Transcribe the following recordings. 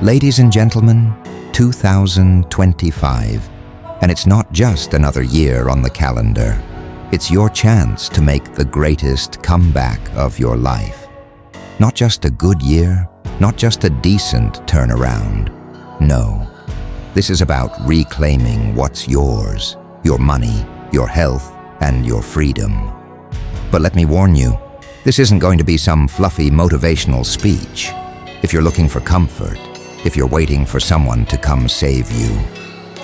Ladies and gentlemen, 2025. And it's not just another year on the calendar. It's your chance to make the greatest comeback of your life. Not just a good year, not just a decent turnaround. No, this is about reclaiming what's yours, your money, your health, and your freedom. But let me warn you, this isn't going to be some fluffy motivational speech. If you're looking for comfort, if you're waiting for someone to come save you,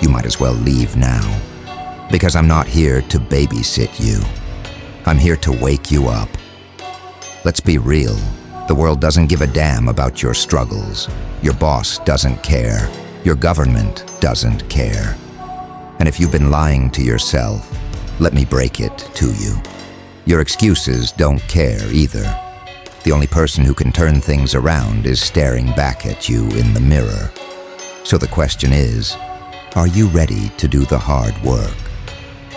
you might as well leave now. Because I'm not here to babysit you. I'm here to wake you up. Let's be real. The world doesn't give a damn about your struggles. Your boss doesn't care. Your government doesn't care. And if you've been lying to yourself, let me break it to you. Your excuses don't care either. The only person who can turn things around is staring back at you in the mirror. So the question is, are you ready to do the hard work?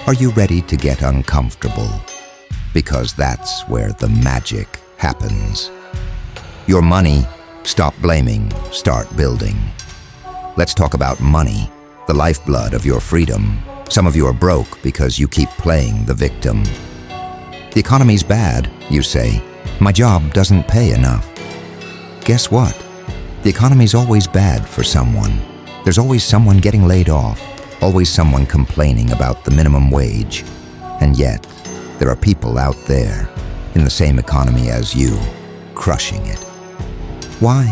Are you ready to get uncomfortable? Because that's where the magic happens. Your money, stop blaming, start building. Let's talk about money, the lifeblood of your freedom. Some of you are broke because you keep playing the victim. The economy's bad, you say. My job doesn't pay enough. Guess what? The economy's always bad for someone. There's always someone getting laid off, always someone complaining about the minimum wage. And yet, there are people out there, in the same economy as you, crushing it. Why?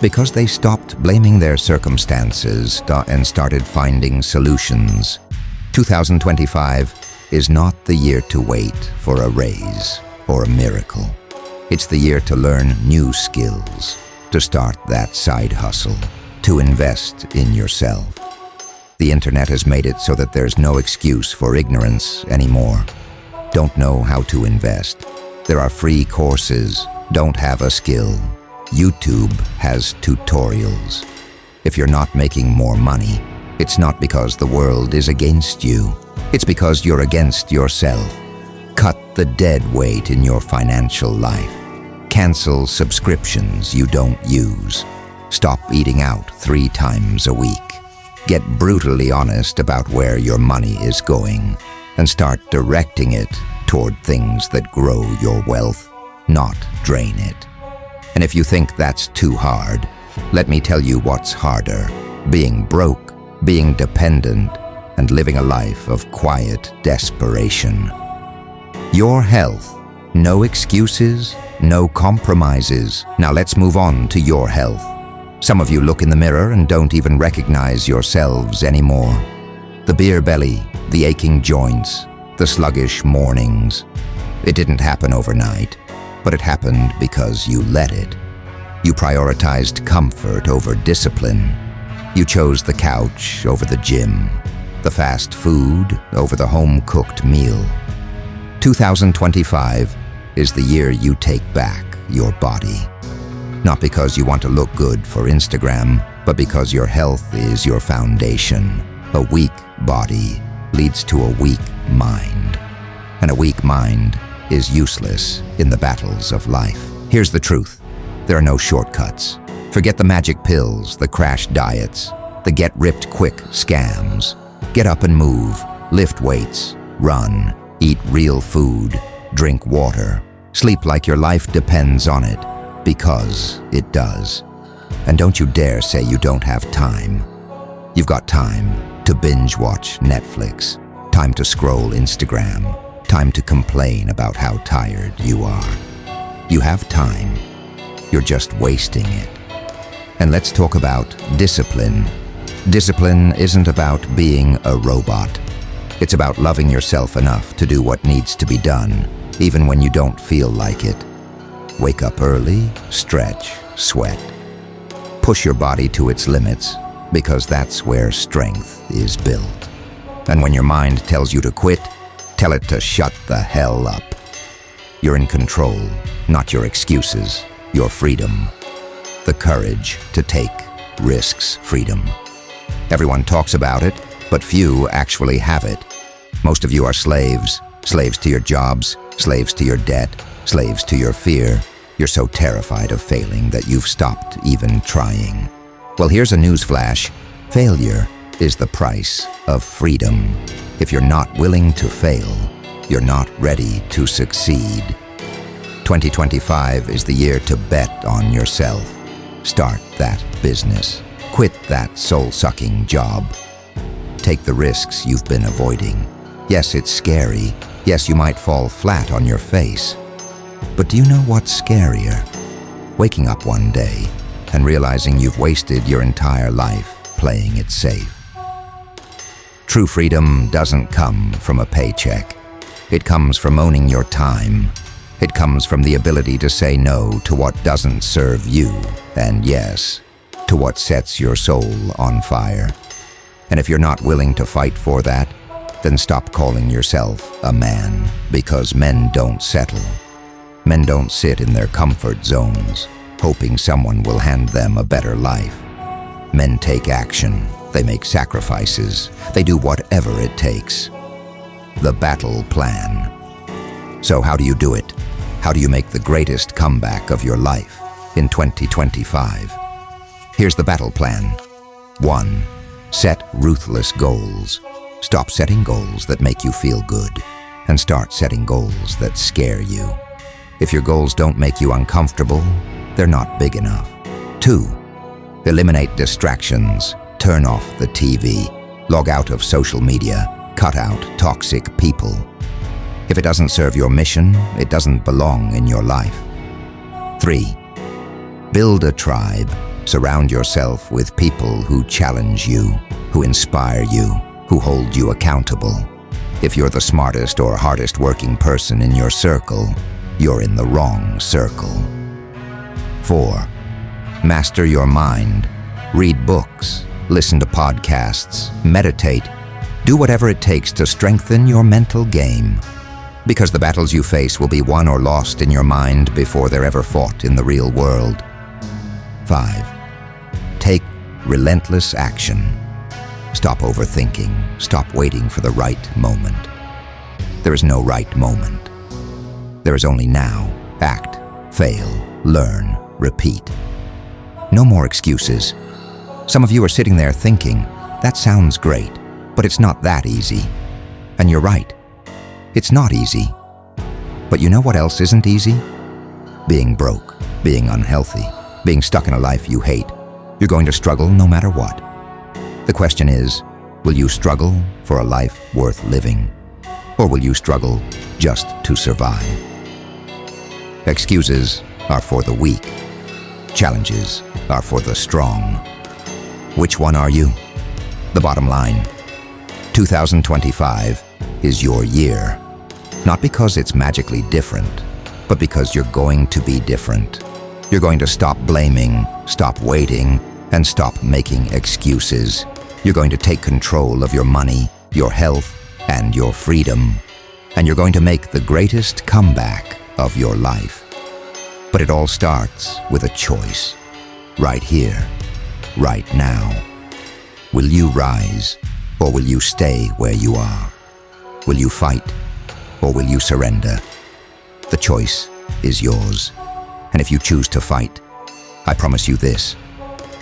Because they stopped blaming their circumstances and started finding solutions. 2025 is not the year to wait for a raise or a miracle. It's the year to learn new skills, to start that side hustle, to invest in yourself. The internet has made it so that there's no excuse for ignorance anymore. Don't know how to invest. There are free courses. Don't have a skill. YouTube has tutorials. If you're not making more money, it's not because the world is against you. It's because you're against yourself. Cut the dead weight in your financial life. Cancel subscriptions you don't use. Stop eating out 3 times a week. Get brutally honest about where your money is going and start directing it toward things that grow your wealth, not drain it. And if you think that's too hard, let me tell you what's harder: being broke, being dependent, and living a life of quiet desperation. Your health, no excuses, no compromises. Now let's move on to your health. Some of you look in the mirror and don't even recognize yourselves anymore. The beer belly, the aching joints, the sluggish mornings. It didn't happen overnight, but it happened because you let it. You prioritized comfort over discipline. You chose the couch over the gym, the fast food over the home-cooked meal. 2025 is the year you take back your body. Not because you want to look good for Instagram, but because your health is your foundation. A weak body leads to a weak mind. And a weak mind is useless in the battles of life. Here's the truth. There are no shortcuts. Forget the magic pills, the crash diets, the get-ripped-quick scams. Get up and move, lift weights, run, eat real food, drink water, sleep like your life depends on it, because it does. And don't you dare say you don't have time. You've got time to binge-watch Netflix, time to scroll Instagram, time to complain about how tired you are. You have time. You're just wasting it. And let's talk about discipline. Discipline isn't about being a robot. It's about loving yourself enough to do what needs to be done, even when you don't feel like it. Wake up early, stretch, sweat. Push your body to its limits, because that's where strength is built. And when your mind tells you to quit, tell it to shut the hell up. You're in control, not your excuses, your freedom. The courage to take risks, freedom. Everyone talks about it, but few actually have it. Most of you are slaves. Slaves to your jobs, slaves to your debt, slaves to your fear. You're so terrified of failing that you've stopped even trying. Well, here's a newsflash. Failure is the price of freedom. If you're not willing to fail, you're not ready to succeed. 2025 is the year to bet on yourself. Start that business. Quit that soul-sucking job. Take the risks you've been avoiding. Yes, it's scary. Yes, you might fall flat on your face. But do you know what's scarier? Waking up one day and realizing you've wasted your entire life playing it safe. True freedom doesn't come from a paycheck. It comes from owning your time. It comes from the ability to say no to what doesn't serve you, and yes, to what sets your soul on fire. And if you're not willing to fight for that, then stop calling yourself a man, because men don't settle. Men don't sit in their comfort zones, hoping someone will hand them a better life. Men take action. They make sacrifices. They do whatever it takes. The battle plan. So how do you do it? How do you make the greatest comeback of your life in 2025? Here's the battle plan. 1. Set ruthless goals. Stop setting goals that make you feel good and start setting goals that scare you. If your goals don't make you uncomfortable, they're not big enough. 2. Eliminate distractions. Turn off the TV. Log out of social media. Cut out toxic people. If it doesn't serve your mission, it doesn't belong in your life. 3. Build a tribe. Surround yourself with people who challenge you, who inspire you, who hold you accountable. If you're the smartest or hardest working person in your circle, you're in the wrong circle. 4. Master your mind. Read books, listen to podcasts, meditate. Do whatever it takes to strengthen your mental game. Because the battles you face will be won or lost in your mind before they're ever fought in the real world. 5. Take relentless action. Stop overthinking. Stop waiting for the right moment. There is no right moment. There is only now. Act, fail, learn, repeat. No more excuses. Some of you are sitting there thinking, that sounds great, but it's not that easy. And you're right. It's not easy. But you know what else isn't easy? Being broke, being unhealthy, being stuck in a life you hate. You're going to struggle no matter what. The question is, will you struggle for a life worth living? Or will you struggle just to survive? Excuses are for the weak. Challenges are for the strong. Which one are you? The bottom line, 2025 is your year. Not because it's magically different, but because you're going to be different. You're going to stop blaming, stop waiting, and stop making excuses. You're going to take control of your money, your health, and your freedom. And you're going to make the greatest comeback of your life. But it all starts with a choice. Right here, right now. Will you rise, or will you stay where you are? Will you fight, or will you surrender? The choice is yours. And if you choose to fight, I promise you this: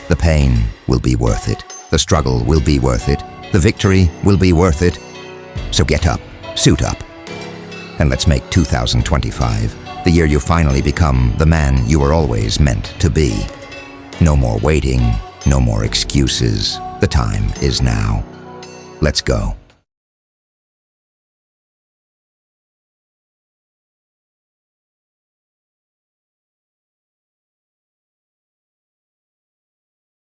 the pain will be worth it. The struggle will be worth it. The victory will be worth it. So get up, suit up, and let's make 2025 the year you finally become the man you were always meant to be. No more waiting, no more excuses. The time is now. Let's go.